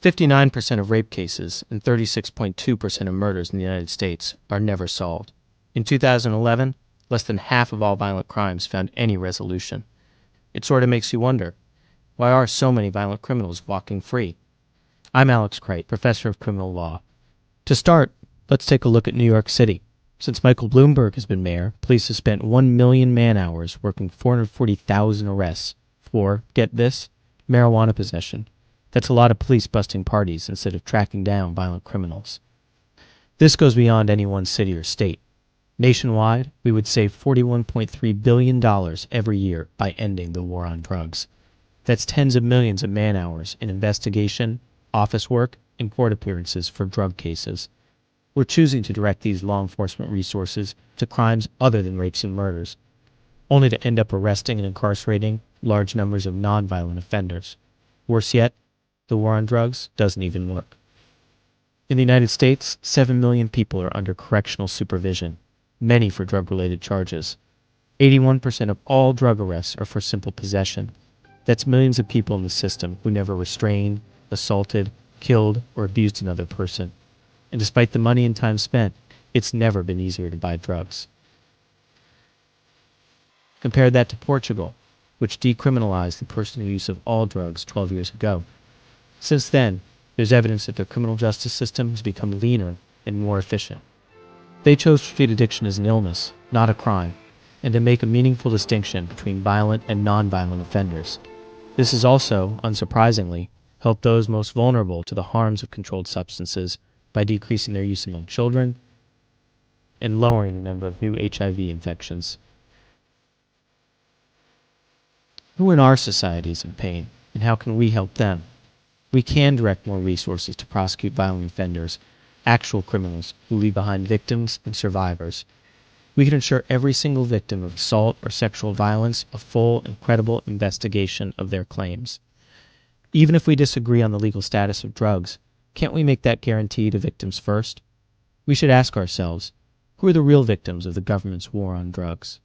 59% of rape cases and 36.2% of murders in the United States are never solved. In 2011, less than half of all violent crimes found any resolution. It sort of makes you wonder, why are so many violent criminals walking free? I'm Alex Kreit, professor of criminal law. To start, let's take a look at New York City. Since Michael Bloomberg has been mayor, police have spent 1 million man-hours working 440,000 arrests for, get this, marijuana possession. That's a lot of police busting parties instead of tracking down violent criminals. This goes beyond any one city or state. Nationwide, we would save $41.3 billion every year by ending the war on drugs. That's tens of millions of man-hours in investigation, office work, and court appearances for drug cases. We're choosing to direct these law enforcement resources to crimes other than rapes and murders, only to end up arresting and incarcerating large numbers of non-violent offenders. Worse yet, the war on drugs doesn't even work. In the United States, 7 million people are under correctional supervision, many for drug-related charges. 81% of all drug arrests are for simple possession. That's millions of people in the system who never restrained, assaulted, killed, or abused another person. And despite the money and time spent, it's never been easier to buy drugs. Compare that to Portugal, which decriminalized the personal use of all drugs 12 years ago. Since then, there's evidence that their criminal justice system has become leaner and more efficient. They chose to treat addiction as an illness, not a crime, and to make a meaningful distinction between violent and non-violent offenders. This has also, unsurprisingly, helped those most vulnerable to the harms of controlled substances by decreasing their use among children and lowering the number of new HIV infections. Who in our society is in pain, and how can we help them? We can direct more resources to prosecute violent offenders, actual criminals who leave behind victims and survivors. We can ensure every single victim of assault or sexual violence a full and credible investigation of their claims. Even if we disagree on the legal status of drugs, can't we make that guarantee to victims first? We should ask ourselves, who are the real victims of the government's war on drugs?